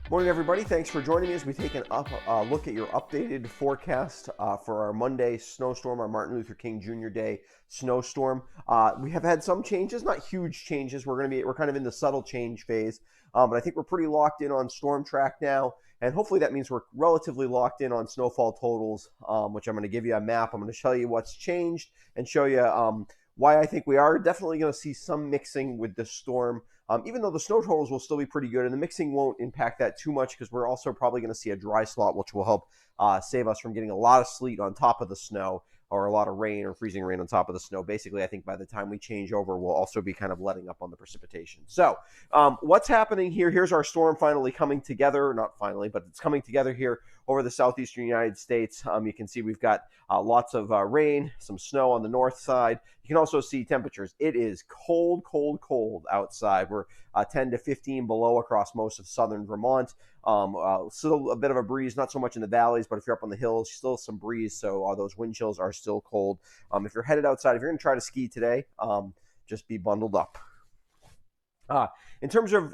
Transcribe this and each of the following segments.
Morning, everybody. Thanks for joining me as we take a look at your updated forecast for our Monday snowstorm, our Martin Luther King Jr. Day snowstorm. We have had some changes, not huge changes. We're kind of in the subtle change phase, but I think we're pretty locked in on storm track now, and hopefully that means we're relatively locked in on snowfall totals, which I'm going to give you a map. I'm going to show you what's changed and show you why I think we are definitely going to see some mixing with the storm. Even though the snow totals will still be pretty good, and the mixing won't impact that too much because we're also probably going to see a dry slot, which will help save us from getting a lot of sleet on top of the snow or a lot of rain or freezing rain on top of the snow. Basically, I think by the time we change over, we'll also be kind of letting up on the precipitation. So what's happening here? Here's our storm finally coming together. Not finally, but it's coming together here over the southeastern United States. You can see we've got lots of rain, some snow on the north side. You can also see temperatures. It is cold, cold, cold outside. We're 10 to 15 below across most of southern Vermont. Still a bit of a breeze, not so much in the valleys, but if you're up on the hills, still some breeze. So those wind chills are still cold. If you're headed outside, if you're going to try to ski today, just be bundled up. In terms of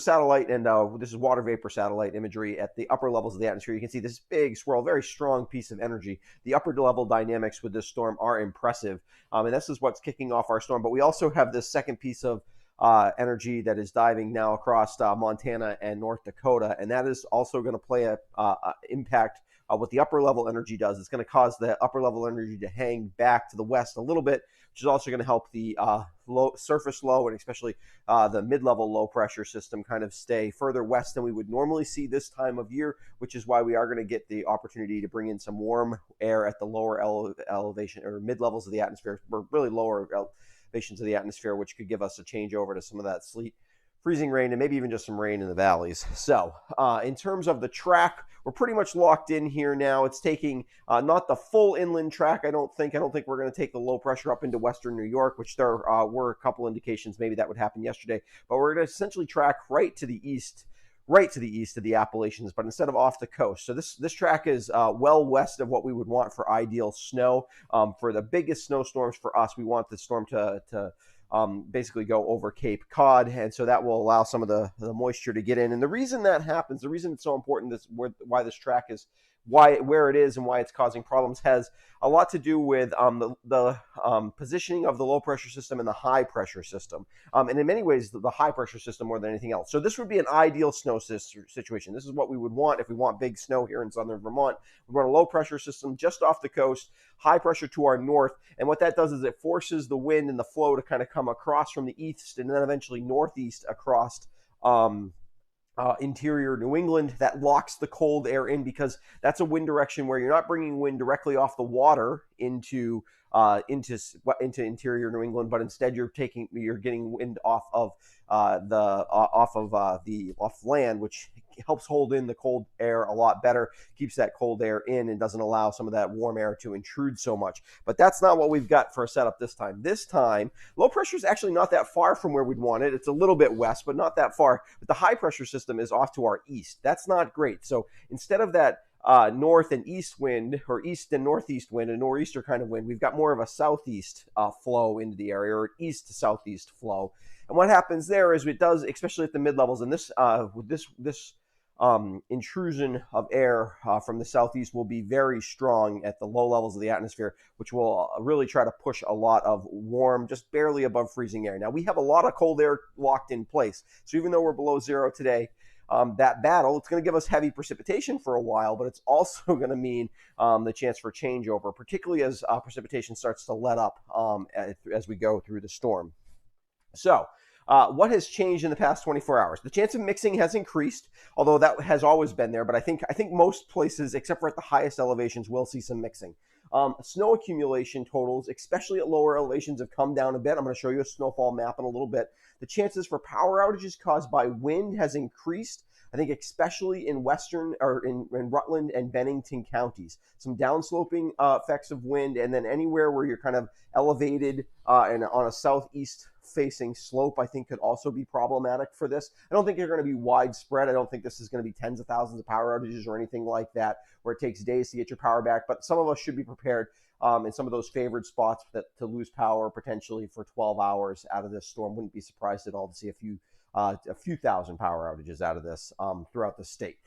satellite, and this is water vapor satellite imagery at the upper levels of the atmosphere, you can see this big swirl, very strong piece of energy. The upper level dynamics with this storm are impressive, and this is what's kicking off our storm. But we also have this second piece of energy that is diving now across Montana and North Dakota, and that is also going to play a impact. What the upper level energy does, it's going to cause the upper level energy to hang back to the west a little bit, which is also going to help the surface low and especially the mid-level low pressure system kind of stay further west than we would normally see this time of year, which is why we are going to get the opportunity to bring in some warm air at the lower elevation or mid-levels of the atmosphere, or really lower elevations of the atmosphere, which could give us a changeover to some of that sleet, freezing rain, and maybe even just some rain in the valleys. So in terms of the track, we're pretty much locked in here now. It's taking not the full inland track, I don't think we're going to take the low pressure up into western New York, which there were a couple indications maybe that would happen yesterday. But we're going to essentially track right to the east of the Appalachians, but instead of off the coast. So this track is well west of what we would want for ideal snow. For the biggest snowstorms for us, we want the storm to basically go over Cape Cod, and so that will allow some of the moisture to get in. And the reason that happens, the reason it's so important, why this track is where it is and why it's causing problems, has a lot to do with the positioning of the low pressure system and the high pressure system, and in many ways the high pressure system more than anything else. So this would be an ideal snow situation. This is what we would want if we want big snow here in southern Vermont. We want a low pressure system just off the coast, high pressure to our north, and what that does is it forces the wind and the flow to kind of come across from the east and then eventually northeast across interior New England. That locks the cold air in because that's a wind direction where you're not bringing wind directly off the water into interior New England, but instead you're getting wind off land, which helps hold in the cold air a lot better, keeps that cold air in, and doesn't allow some of that warm air to intrude so much. But that's not what we've got for a setup this time. This time, low pressure is actually not that far from where we'd want it. It's a little bit west, but not that far. But the high pressure system is off to our east. That's not great. So instead of that north and east wind, or east and northeast wind, a nor'easter kind of wind, we've got more of a southeast flow into the area, or east to southeast flow. And what happens there is it does, especially at the mid levels, and this intrusion of air from the southeast will be very strong at the low levels of the atmosphere, which will really try to push a lot of warm, just barely above freezing air. Now, we have a lot of cold air locked in place. So even though we're below zero today, that battle, it's going to give us heavy precipitation for a while, but it's also going to mean the chance for changeover, particularly as precipitation starts to let up as we go through the storm. So what has changed in the past 24 hours? The chance of mixing has increased, although that has always been there, but I think most places, except for at the highest elevations, will see some mixing. Snow accumulation totals, especially at lower elevations, have come down a bit. I'm going to show you a snowfall map in a little bit. The chances for power outages caused by wind has increased, I think, especially in western or in Rutland and Bennington counties. Some downsloping effects of wind, and then anywhere where you're kind of elevated and on a southeast facing slope, I think could also be problematic for this. I don't think they're going to be widespread. I don't think this is going to be tens of thousands of power outages or anything like that, where it takes days to get your power back. But some of us should be prepared in some of those favored spots to lose power potentially for 12 hours out of this storm. Wouldn't be surprised at all to see a few a few thousand power outages out of this throughout the state.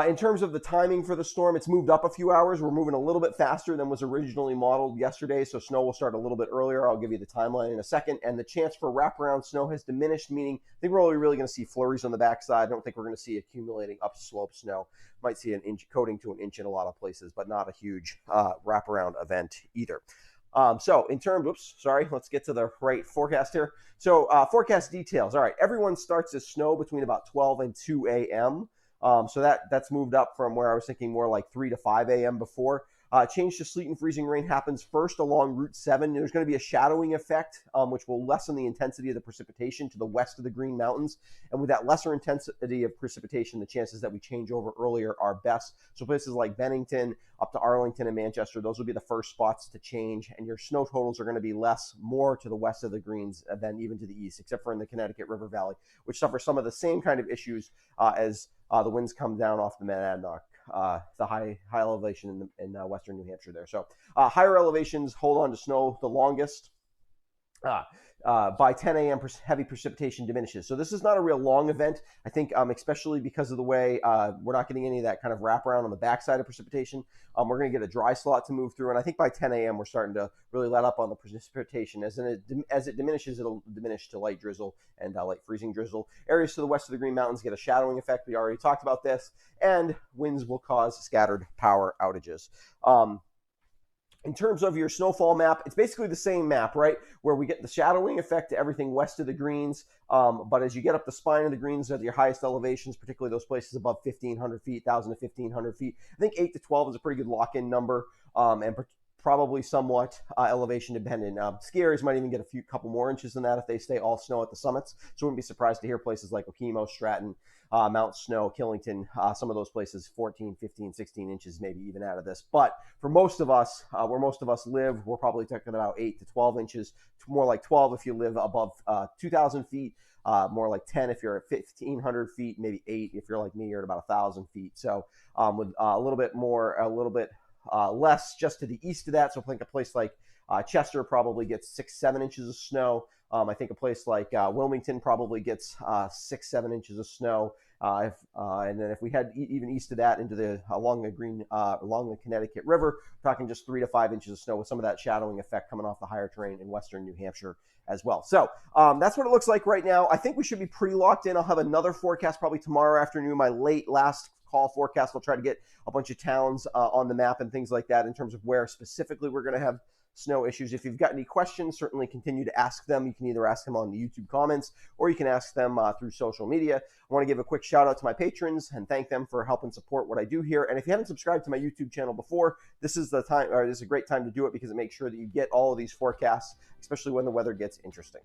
In terms of the timing for the storm, it's moved up a few hours. We're moving a little bit faster than was originally modeled yesterday, so snow will start a little bit earlier. I'll give you the timeline in a second. And the chance for wraparound snow has diminished, meaning I think we're only really going to see flurries on the backside. I don't think we're going to see accumulating upslope snow. Might see an inch, coating to an inch in a lot of places, but not a huge wraparound event either. So in terms, let's get to the right forecast here. So forecast details. All right, everyone starts to snow between about 12 and 2 a.m. So that's moved up from where I was thinking more like 3 to 5 a.m. before. Change to sleet and freezing rain happens first along Route 7. There's going to be a shadowing effect, which will lessen the intensity of the precipitation to the west of the Green Mountains. And with that lesser intensity of precipitation, the chances that we change over earlier are best. So places like Bennington, up to Arlington and Manchester, those will be the first spots to change. And your snow totals are going to be more to the west of the Greens than even to the east, except for in the Connecticut River Valley, which suffers some of the same kind of issues as the winds come down off the Monadnock. The high elevation in western New Hampshire there. So higher elevations hold on to snow the longest. By 10 a.m., heavy precipitation diminishes. So this is not a real long event. I think especially because of the way we're not getting any of that kind of wraparound on the backside of precipitation. We're going to get a dry slot to move through. And I think by 10 a.m., we're starting to really let up on the precipitation. As it diminishes, it'll diminish to light drizzle and light freezing drizzle. Areas to the west of the Green Mountains get a shadowing effect. We already talked about this. And winds will cause scattered power outages. In terms of your snowfall map, it's basically the same map, right? Where we get the shadowing effect to everything west of the Greens. But as you get up the spine of the Greens at your highest elevations, particularly those places above 1,500 feet, 1,000 to 1,500 feet, I think 8 to 12 is a pretty good lock-in number, and probably somewhat elevation dependent. Ski areas might even get a couple more inches than that if they stay all snow at the summits. So I wouldn't be surprised to hear places like Okemo, Stratton, Mount Snow, Killington, some of those places 14, 15, 16 inches maybe even out of this. But for most of us, where most of us live, we're probably talking about 8 to 12 inches, more like 12 if you live above 2,000 feet, more like 10 if you're at 1,500 feet, maybe 8 if you're like me, you're at about 1,000 feet. So with a little bit less just to the east of that. So I think a place like Chester probably gets 6-7 inches of snow. I think a place like Wilmington probably gets 6-7 inches of snow. And then if we head even east of that into along the Connecticut River, we're talking just 3 to 5 inches of snow with some of that shadowing effect coming off the higher terrain in western New Hampshire as well. So that's what it looks like right now. I think we should be pretty locked in. I'll have another forecast probably tomorrow afternoon, my last call forecast. I'll try to get a bunch of towns on the map and things like that in terms of where specifically we're going to have snow issues. If you've got any questions, certainly continue to ask them. You can either ask them on the YouTube comments or you can ask them through social media. I want to give a quick shout out to my patrons and thank them for helping support what I do here. And if you haven't subscribed to my YouTube channel before, this is the time, or this is a great time to do it because it makes sure that you get all of these forecasts, especially when the weather gets interesting.